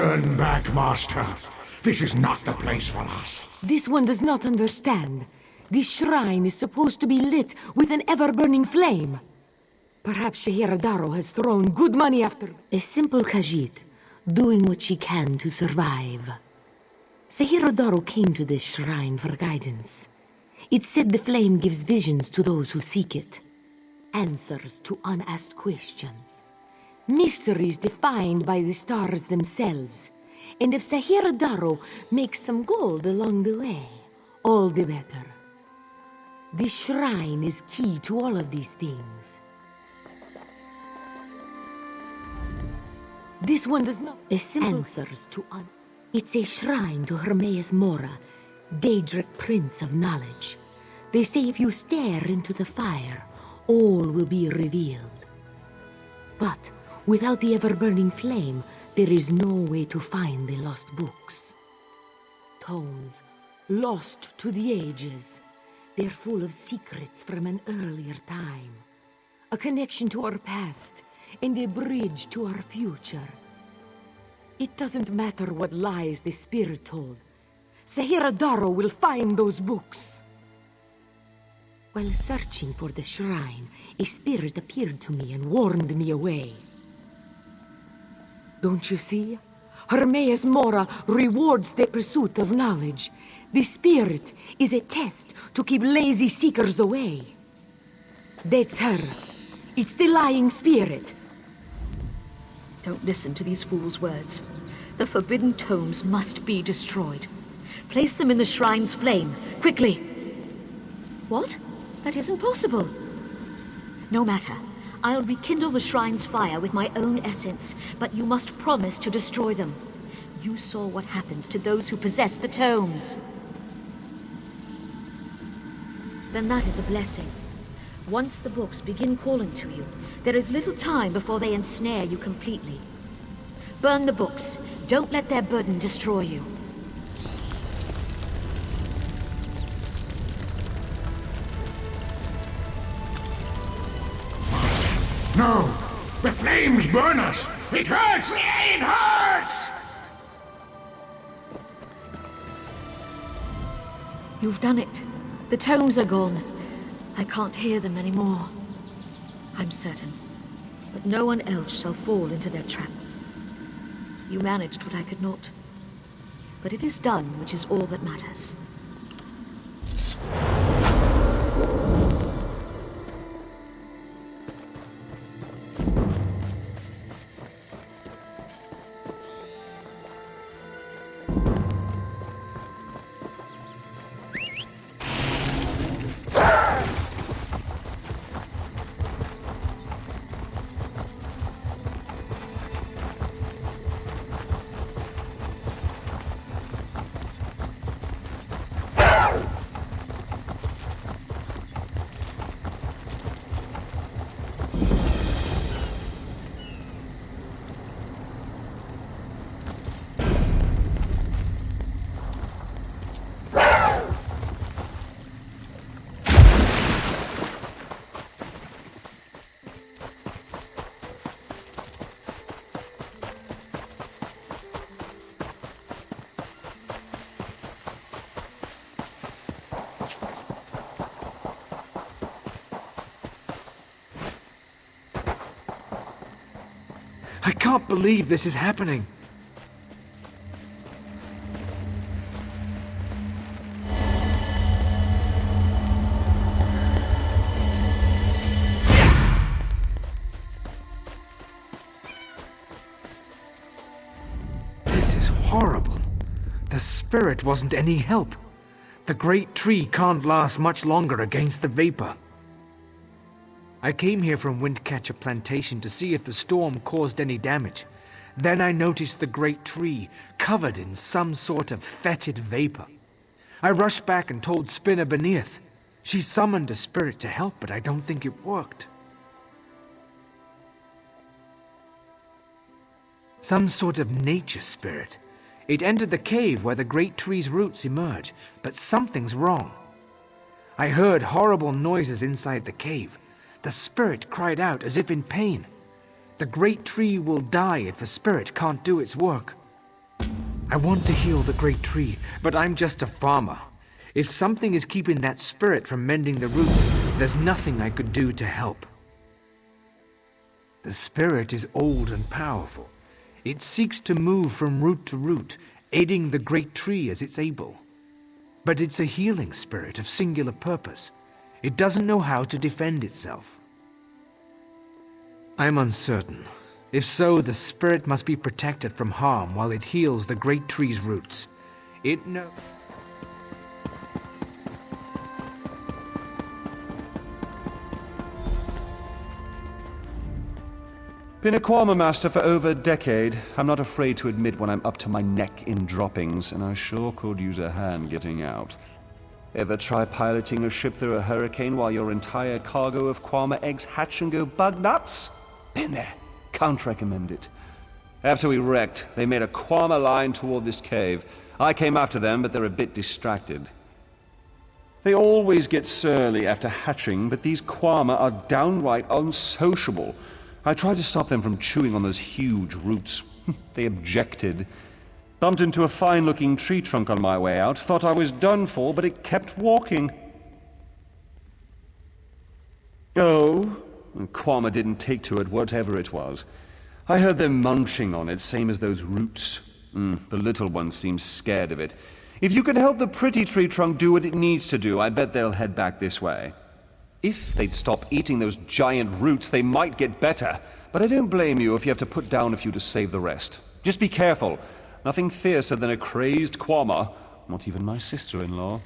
Turn back, Master. This is not the place for us. This one does not understand. This shrine is supposed to be lit with an ever-burning flame. Perhaps Shehiradaro has thrown good money after... A simple Khajiit, doing what she can to survive. Shehiradaro came to this shrine for guidance. It said the flame gives visions to those who seek it. Answers to unasked questions. Mysteries defined by the stars themselves. And if Shehiradaro makes some gold along the way, all the better. This shrine is key to all of these things. This one does not answers to It's a shrine to Hermaeus Mora, Daedric Prince of Knowledge. They say if you stare into the fire, all will be revealed. But without the ever-burning flame, there is no way to find the lost books. Tomes, lost to the ages. They're full of secrets from an earlier time. A connection to our past, and a bridge to our future. It doesn't matter what lies the spirit told. Shehiradaro will find those books. While searching for the shrine, a spirit appeared to me and warned me away. Don't you see? Hermaeus Mora rewards the pursuit of knowledge. The spirit is a test to keep lazy seekers away. That's her. It's the lying spirit. Don't listen to these fools' words. The forbidden tomes must be destroyed. Place them in the shrine's flame, quickly. What? That isn't possible. No matter. I'll rekindle the shrine's fire with my own essence, but you must promise to destroy them. You saw what happens to those who possess the tomes. Then that is a blessing. Once the books begin calling to you, there is little time before they ensnare you completely. Burn the books. Don't let their burden destroy you. No! The flames burn us! It hurts! It hurts! You've done it. The tomes are gone. I can't hear them anymore. I'm certain. But no one else shall fall into their trap. You managed what I could not. But it is done, which is all that matters. I can't believe this is happening. This is horrible. The spirit wasn't any help. The great tree can't last much longer against the vapor. I came here from Windcatcher Plantation to see if the storm caused any damage. Then I noticed the great tree covered in some sort of fetid vapor. I rushed back and told Spinner beneath. She summoned a spirit to help, but I don't think it worked. Some sort of nature spirit. It entered the cave where the great tree's roots emerge, but something's wrong. I heard horrible noises inside the cave. The spirit cried out as if in pain. The great tree will die if the spirit can't do its work. I want to heal the great tree, but I'm just a farmer. If something is keeping that spirit from mending the roots, there's nothing I could do to help. The spirit is old and powerful. It seeks to move from root to root, aiding the great tree as it's able. But it's a healing spirit of singular purpose. It doesn't know how to defend itself. I'm uncertain. If so, the spirit must be protected from harm while it heals the great tree's roots. It knows... Been a Quama master for over a decade. I'm not afraid to admit when I'm up to my neck in droppings, and I sure could use a hand getting out. Ever try piloting a ship through a hurricane while your entire cargo of Quama eggs hatch and go bug nuts? Been there. Can't recommend it. After we wrecked, they made a Quama line toward this cave. I came after them, but they're a bit distracted. They always get surly after hatching, but these Quama are downright unsociable. I tried to stop them from chewing on those huge roots. They objected. Bumped into a fine-looking tree trunk on my way out. Thought I was done for, but it kept walking. Oh, Quama didn't take to it, whatever it was. I heard them munching on it, same as those roots. The little one seems scared of it. If you can help the pretty tree trunk do what it needs to do, I bet they'll head back this way. If they'd stop eating those giant roots, they might get better. But I don't blame you if you have to put down a few to save the rest. Just be careful. Nothing fiercer than a crazed Quama. Not even my sister-in-law.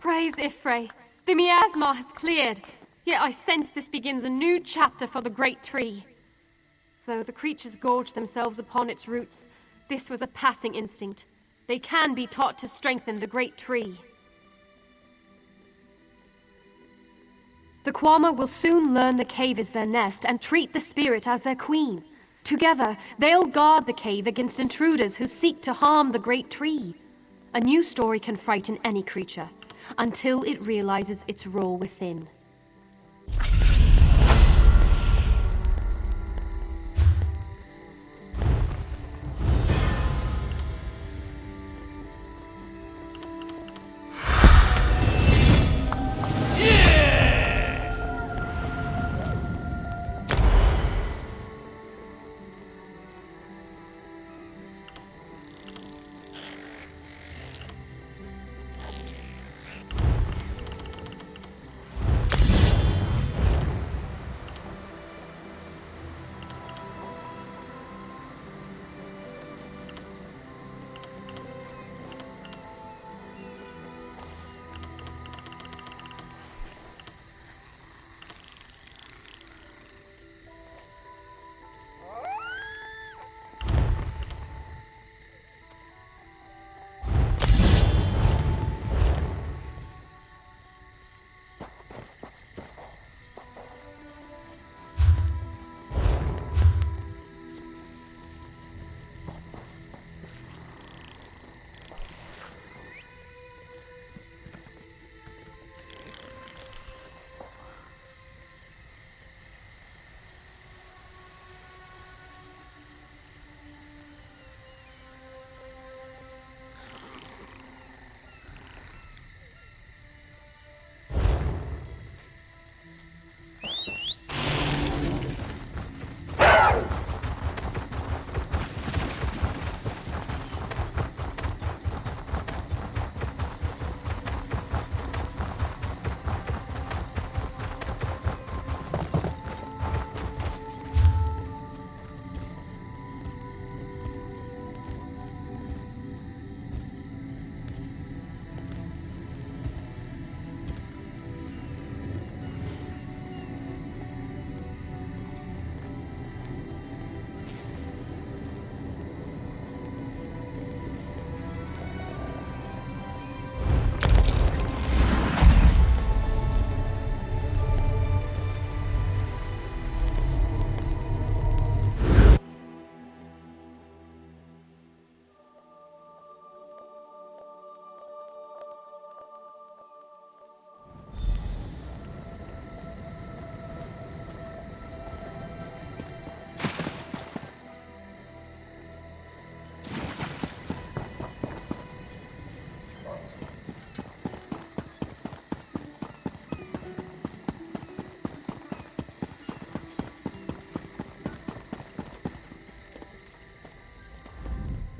Praise Ifrei. The miasma has cleared, yet I sense this begins a new chapter for the great tree. Though the creatures gorge themselves upon its roots, this was a passing instinct. They can be taught to strengthen the great tree. The Quama will soon learn the cave is their nest and treat the spirit as their queen. Together, they'll guard the cave against intruders who seek to harm the great tree. A new story can frighten any creature, until it realizes its role within.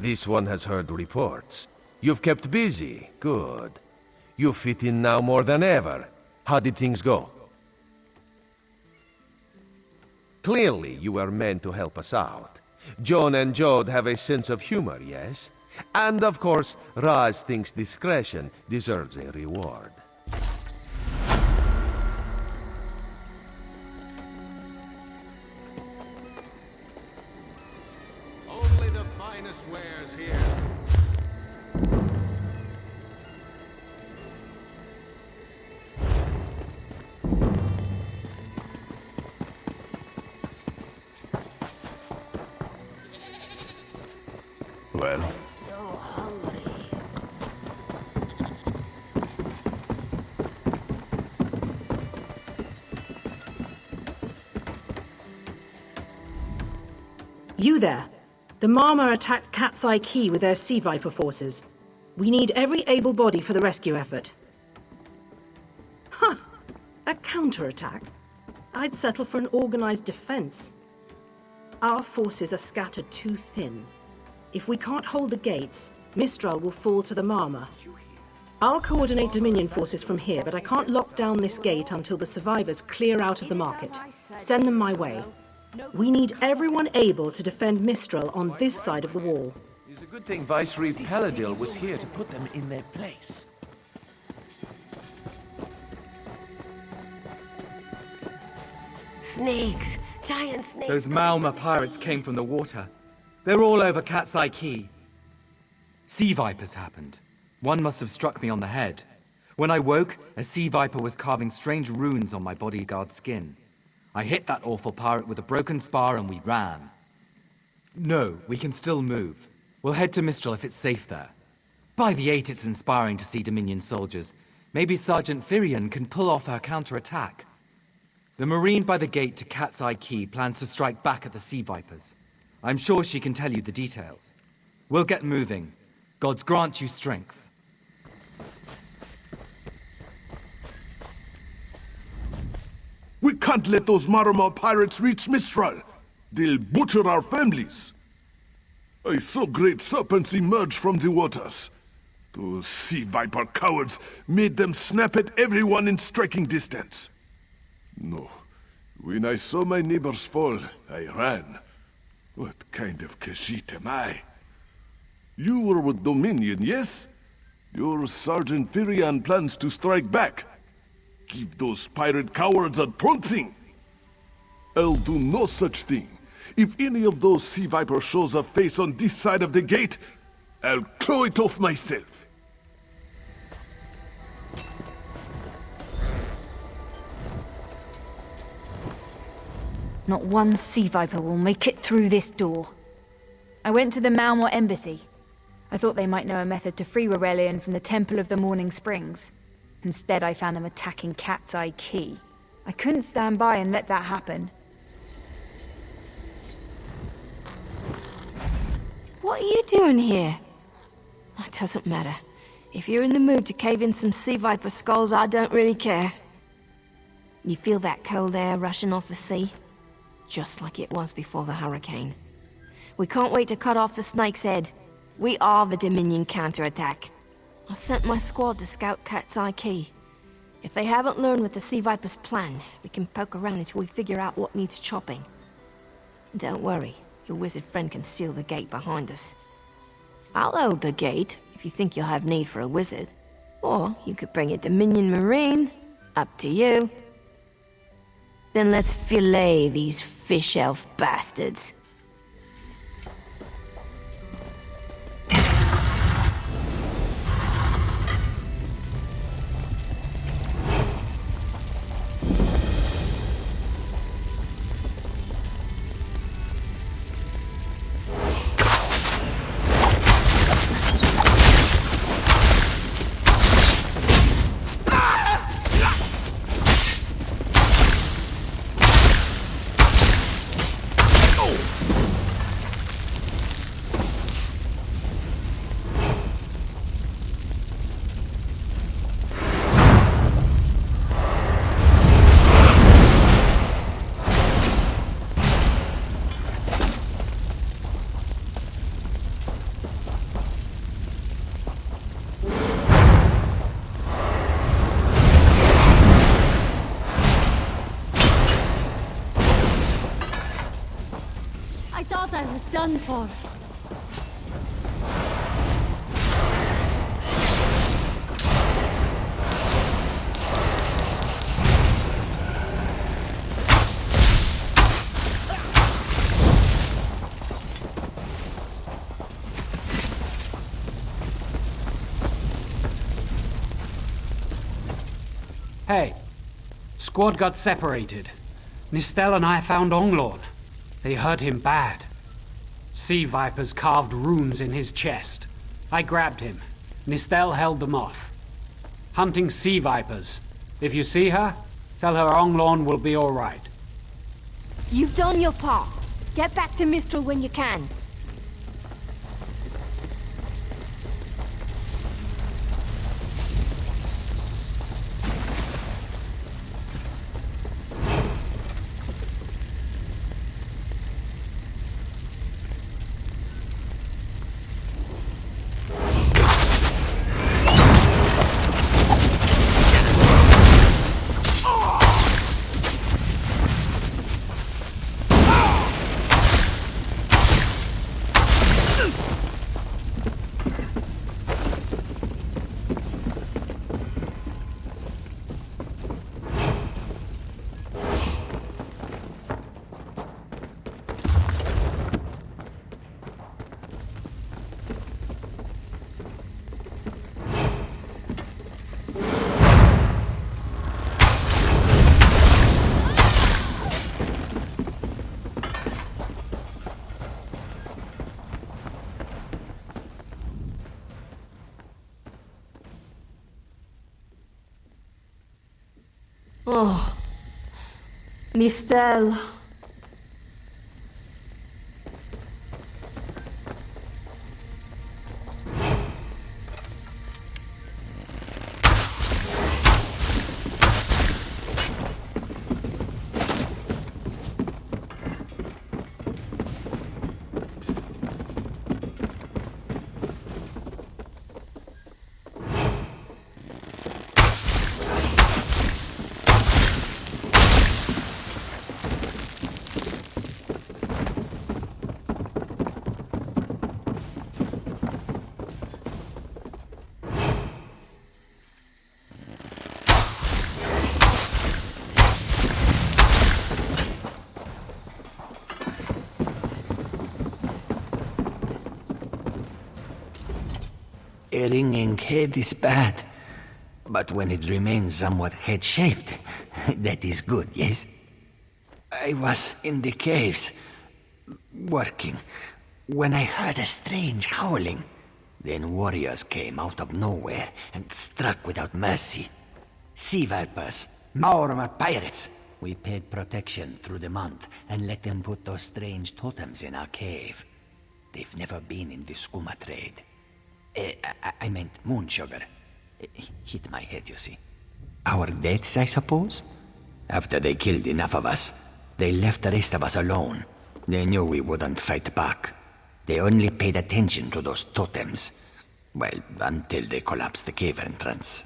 This one has heard reports. You've kept busy. Good. You fit in now more than ever. How did things go? Clearly, you were meant to help us out. Joan and Jode have a sense of humor, yes? And of course, Raz thinks discretion deserves a reward. Only the finest wares here. Well, You there. The Marma attacked Cat's Eye Key with their Sea Viper forces. We need every able body for the rescue effort. Huh! A counterattack? I'd settle for an organized defense. Our forces are scattered too thin. If we can't hold the gates, Mistral will fall to the Marma. I'll coordinate Dominion forces from here, but I can't lock down this gate until the survivors clear out of the market. Send them my way. We need everyone able to defend Mistral on this side of the wall. it's a good thing Viceroy Paladil was here to put them in their place. Snakes! Giant snakes! Those Malma pirates came from the water. They're all over Cat's Eye Key. Sea vipers happened. One must have struck me on the head. When I woke, a sea viper was carving strange runes on my bodyguard's skin. I hit that awful pirate with a broken spar and we ran. No, we can still move. We'll head to Mistral if it's safe there. By the 8, it's inspiring to see Dominion soldiers. Maybe Sergeant Firion can pull off our counterattack. The Marine by the gate to Cat's Eye Key plans to strike back at the Sea Vipers. I'm sure she can tell you the details. We'll get moving. Gods grant you strength. We can't let those Marama pirates reach Mistral. They'll butcher our families. I saw great serpents emerge from the waters. Those sea viper cowards made them snap at everyone in striking distance. No, when I saw my neighbors fall, I ran. What kind of Khajiit am I? You were with Dominion, yes? Your Sergeant Firion plans to strike back. Give those pirate cowards a trouncing! I'll do no such thing. If any of those sea vipers shows a face on this side of the gate, I'll claw it off myself. Not one sea viper will make it through this door. I went to the Malmor embassy. I thought they might know a method to free Aurelian from the Temple of the Morning Springs. Instead, I found them attacking Cat's Eye Key. I couldn't stand by and let that happen. What are you doing here? It doesn't matter. If you're in the mood to cave in some sea viper skulls, I don't really care. You feel that cold air rushing off the sea? Just like it was before the hurricane. We can't wait to cut off the snake's head. We are the Dominion counterattack. I sent my squad to scout Cat's Eye Key. If they haven't learned what the Sea Viper's plan, we can poke around until we figure out what needs chopping. Don't worry, your wizard friend can seal the gate behind us. I'll hold the gate, if you think you'll have need for a wizard. Or you could bring a Dominion Marine. Up to you. Then let's fillet these fish elf bastards. Oh! done for. Hey, squad got separated. Nistel and I found Onglorn. They hurt him bad. Sea vipers carved runes in his chest. I grabbed him. Nistel held them off. Hunting sea vipers. If you see her, tell her Onglorn will be all right. You've done your part. Get back to Mistral when you can. Oh, Nistel. A ringing head is bad, but when it remains somewhat head-shaped, that is good, yes? I was in the caves, working, when I heard a strange howling. Then warriors came out of nowhere and struck without mercy. Sea vipers, Maorma pirates. We paid protection through the month and let them put those strange totems in our cave. They've never been in the skooma trade. I meant moon sugar. Hit my head, you see. Our deaths, I suppose? After they killed enough of us, they left the rest of us alone. They knew we wouldn't fight back. They only paid attention to those totems. Well, until they collapsed the cave entrance.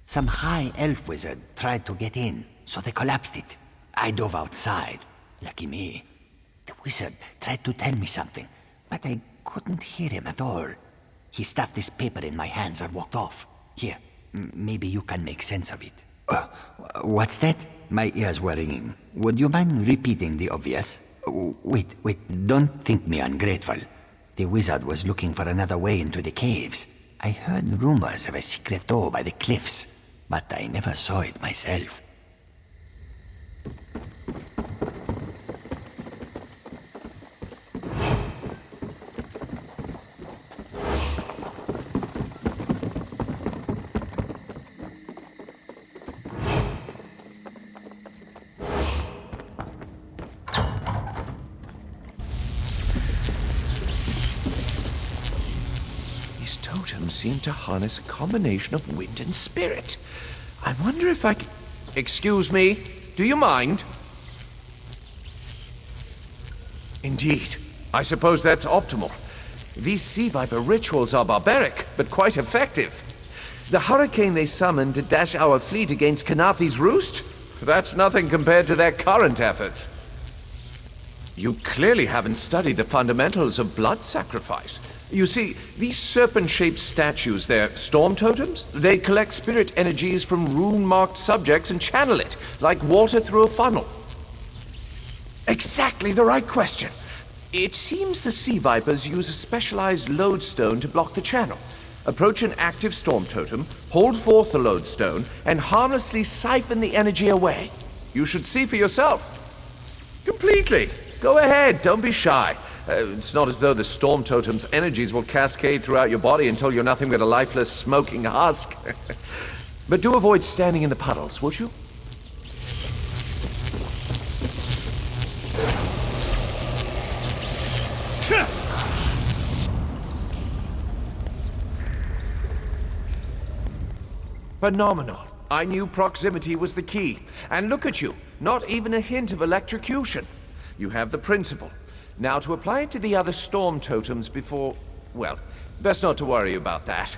Some high elf wizard tried to get in, so they collapsed it. I dove outside. Lucky me. The wizard tried to tell me something, but I couldn't hear him at all. He stuffed this paper in my hands and walked off. Here, maybe you can make sense of it. What's that? My ears were ringing. Would you mind repeating the obvious? Wait, don't think me ungrateful. The wizard was looking for another way into the caves. I heard rumors of a secret door by the cliffs, but I never saw it myself. Totems seem to harness a combination of wind and spirit. I wonder if I can... Excuse me, do you mind? Indeed. I suppose that's optimal. These sea viper rituals are barbaric, but quite effective. The hurricane they summoned to dash our fleet against Kenarthi's roost? That's nothing compared to their current efforts. You clearly haven't studied the fundamentals of blood sacrifice. You see, these serpent-shaped statues, they're storm totems. They collect spirit energies from rune-marked subjects and channel it, like water through a funnel. Exactly the right question. It seems the Sea Vipers use a specialized lodestone to block the channel. Approach an active storm totem, hold forth the lodestone, and harmlessly siphon the energy away. You should see for yourself. Completely. Go ahead, don't be shy. It's not as though the storm totem's energies will cascade throughout your body until you're nothing but a lifeless, smoking husk. But do avoid standing in the puddles, would you? Phenomenal. I knew proximity was the key. And look at you, not even a hint of electrocution. You have the principle. Now to apply it to the other storm totems before... well, best not to worry about that.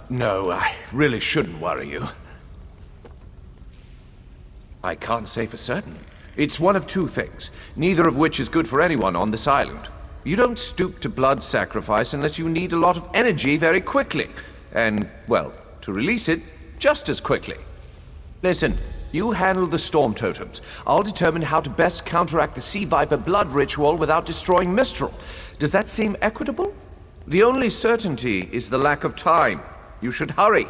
No, I really shouldn't worry you. I can't say for certain. It's one of two things, neither of which is good for anyone on this island. You don't stoop to blood sacrifice unless you need a lot of energy very quickly. And, well, to release it just as quickly. Listen, you handle the storm totems. I'll determine how to best counteract the Sea Viper blood ritual without destroying Mistral. Does that seem equitable? The only certainty is the lack of time. You should hurry.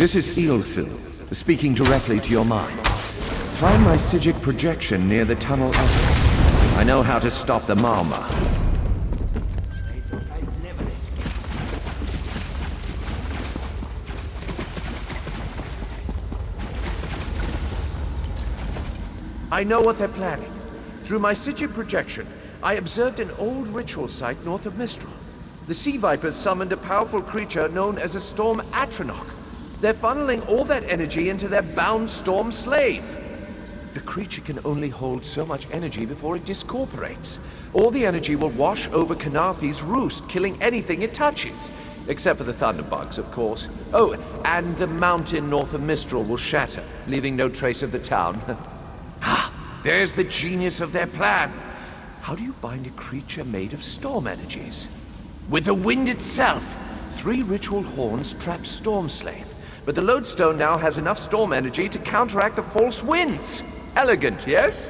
This is Ilsil, speaking directly to your mind. Find my Psijic projection near the tunnel exit. I know how to stop the Marma. I know what they're planning. Through my Psijic projection, I observed an old ritual site north of Mistral. The Sea Vipers summoned a powerful creature known as a Storm Atronach. They're funneling all that energy into their bound storm slave. The creature can only hold so much energy before it discorporates. All the energy will wash over Kenarthi's roost, killing anything it touches. Except for the thunderbugs, of course. Oh, and the mountain north of Mistral will shatter, leaving no trace of the town. There's the genius of their plan. How do you bind a creature made of storm energies? With the wind itself! 3 ritual horns trap Storm Slave, but the lodestone now has enough storm energy to counteract the false winds. Elegant, yes?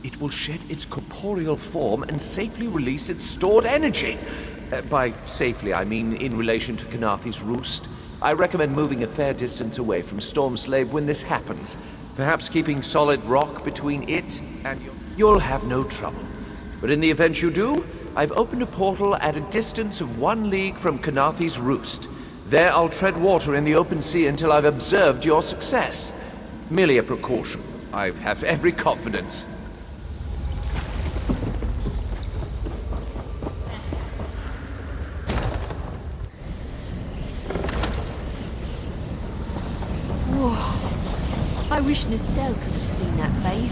It will shed its corporeal form and safely release its stored energy. By safely, I mean in relation to Kenarthi's roost. I recommend moving a fair distance away from Storm Slave when this happens. Perhaps keeping solid rock between it and you. You'll have no trouble. But in the event you do, I've opened a portal at a distance of 1 league from Kenarthi's roost. There I'll tread water in the open sea until I've observed your success. Merely a precaution. I have every confidence. Whoa. I wish Nistel could have seen that babe.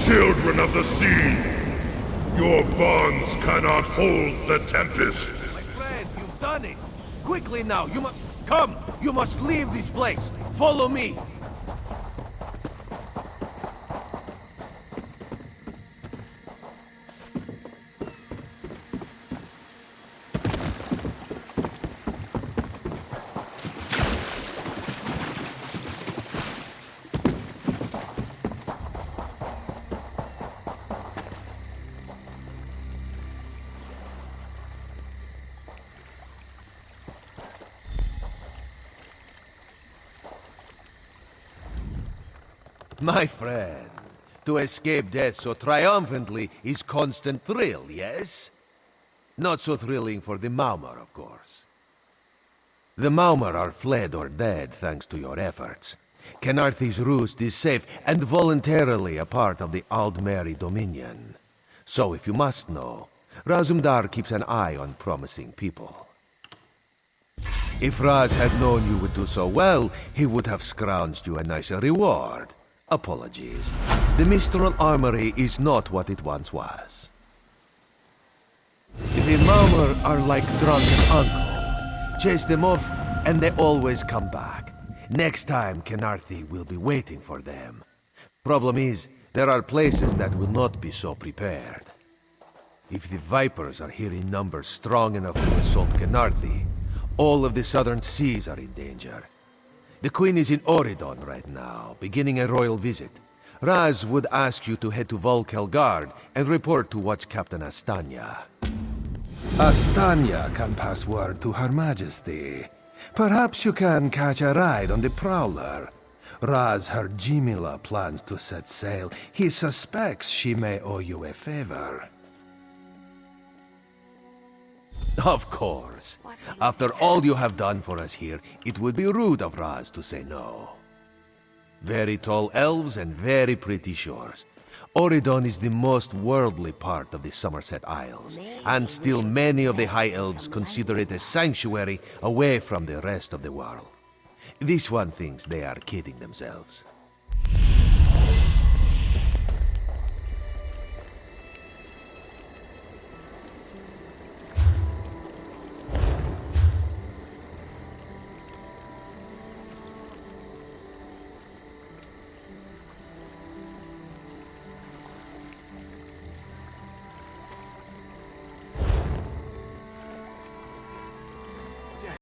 Children of the sea, your bonds cannot hold the tempest. My friend, you've done it! Quickly now, you must... Come! You must leave this place! Follow me! My friend, to escape death so triumphantly is constant thrill, yes? Not so thrilling for the Maumar, of course. The Maumar are fled or dead thanks to your efforts. Kenarthi's roost is safe and voluntarily a part of the Aldmeri Dominion. So if you must know, Razumdar keeps an eye on promising people. If Raz had known you would do so well, he would have scrounged you a nicer reward. Apologies. The Mistral Armory is not what it once was. The Maumar are like drunken uncle. Chase them off, and they always come back. Next time, Kenarthi will be waiting for them. Problem is, there are places that will not be so prepared. If the Vipers are here in numbers strong enough to assault Kenarthi, all of the southern seas are in danger. The Queen is in Oridon right now, beginning a royal visit. Raz would ask you to head to Volkelgard and report to Watch Captain Astanya. Astanya can pass word to Her Majesty. Perhaps you can catch a ride on the Prowler. Raz her Jimila plans to set sail. He suspects she may owe you a favor. Of course. After all you have done for us here, it would be rude of Raz to say no. Very tall elves and very pretty shores. Oridon is the most worldly part of the Somerset Isles, and still many of the High Elves consider it a sanctuary away from the rest of the world. This one thinks they are kidding themselves.